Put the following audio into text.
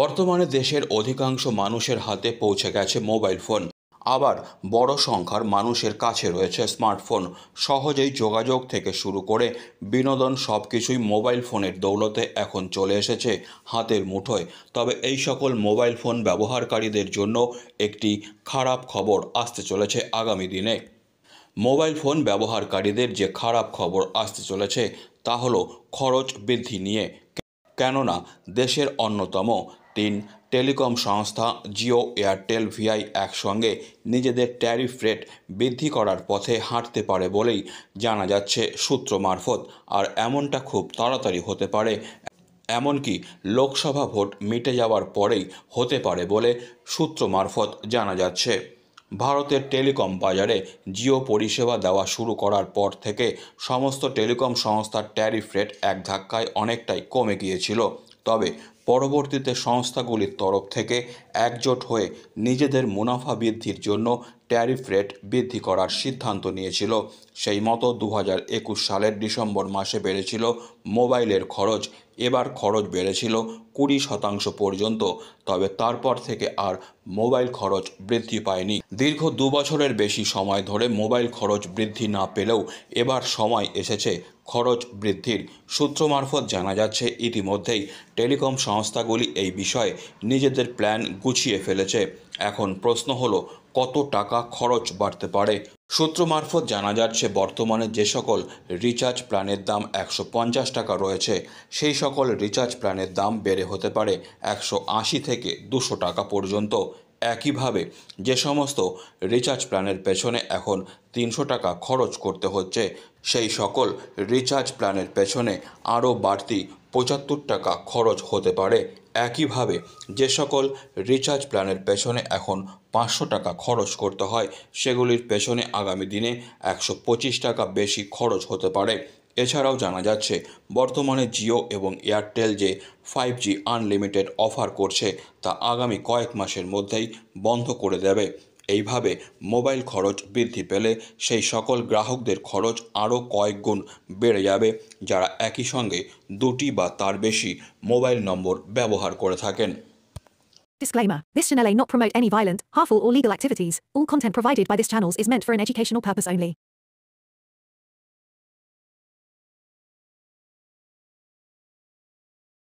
বর্তমানে দেশের অধিকাংশ মানুষের হাতে পৌঁছে গেছে মোবাইল ফোন। আবার বড় সংখ্যার মানুষের কাছে রয়েছে স্মার্টফোন। সহজেই যোগাযোগ থেকে শুরু করে বিনোদন সব কিছুই মোবাইল ফোনের দৌলতে এখন চলে এসেছে হাতের মুঠোয়। তবে এই সকল মোবাইল ফোন ব্যবহারকারীদের জন্য একটি খারাপ খবর আসতে চলেছে আগামী দিনে। মোবাইল ফোন ব্যবহারকারীদের যে খারাপ খবর আসতে চলেছে তা হলো খরচ বৃদ্ধি নিয়ে। কেননা দেশের অন্যতম তিন টেলিকম সংস্থা জিও, এয়ারটেল, ভিআই একসঙ্গে নিজেদের ট্যারিফ রেট বৃদ্ধি করার পথে হাঁটতে পারে বলেই জানা যাচ্ছে সূত্র মারফত। আর এমনটা খুব তাড়াতাড়ি হতে পারে, এমনকি লোকসভা ভোট মিটে যাওয়ার পরেই হতে পারে বলে সূত্র মারফত জানা যাচ্ছে। ভারতের টেলিকম বাজারে জিও পরিষেবা দেওয়া শুরু করার পর থেকে সমস্ত টেলিকম সংস্থার ট্যারিফ রেট এক ধাক্কায় অনেকটাই কমে গিয়েছিল। তবে পরবর্তীতে সংস্থাগুলির তরফ থেকে একজোট হয়ে নিজেদের মুনাফা বৃদ্ধির জন্য ট্যারিফ রেট বৃদ্ধি করার সিদ্ধান্ত নিয়েছিল। সেই মতো 2021 সালের ডিসেম্বর মাসে বেড়েছিল মোবাইলের খরচ। এবার খরচ বেড়েছিল 20% পর্যন্ত। তবে তারপর থেকে আর মোবাইল খরচ বৃদ্ধি পায়নি। দীর্ঘ 2 বছরের বেশি সময় ধরে মোবাইল খরচ বৃদ্ধি না পেলেও এবার সময় এসেছে খরচ বৃদ্ধির। সূত্র মারফত জানা যাচ্ছে ইতিমধ্যেই টেলিকম সংস্থাগুলি এই বিষয়ে নিজেদের প্ল্যান গুছিয়ে ফেলেছে। এখন প্রশ্ন হলো কত টাকা খরচ বাড়তে পারে। সূত্র মারফত জানা যাচ্ছে বর্তমানে যে সকল রিচার্জ প্ল্যানের দাম 150 টাকা রয়েছে সেই সকল রিচার্জ প্ল্যানের দাম বেড়ে হতে পারে 180 থেকে 200 টাকা পর্যন্ত। একইভাবে যে সমস্ত রিচার্জ প্ল্যানের পেছনে এখন 300 টাকা খরচ করতে হচ্ছে সেই সকল রিচার্জ প্ল্যানের পেছনে আরও বাড়তি 75 টাকা খরচ হতে পারে। একইভাবে যে সকল রিচার্জ প্ল্যানের পেছনে এখন 500 টাকা খরচ করতে হয় সেগুলির পেছনে আগামী দিনে 125 টাকা বেশি খরচ হতে পারে। এছাড়াও জানা যাচ্ছে বর্তমানে জিও এবং এয়ারটেল যে 5G আনলিমিটেড অফার করছে তা আগামী কয়েক মাসের মধ্যেই বন্ধ করে দেবে। এইভাবে মোবাইল খরচ বৃদ্ধি পেলে সেই সকল গ্রাহকদের খরচ আরও কয়েক গুণ বেড়ে যাবে যারা একই সঙ্গে দুটি বা তার বেশি মোবাইল নম্বর ব্যবহার করে থাকেন। Disclaimer. This channel may not promote any violent, harmful or legal activities. All content provided by this channel is meant for an educational purpose only.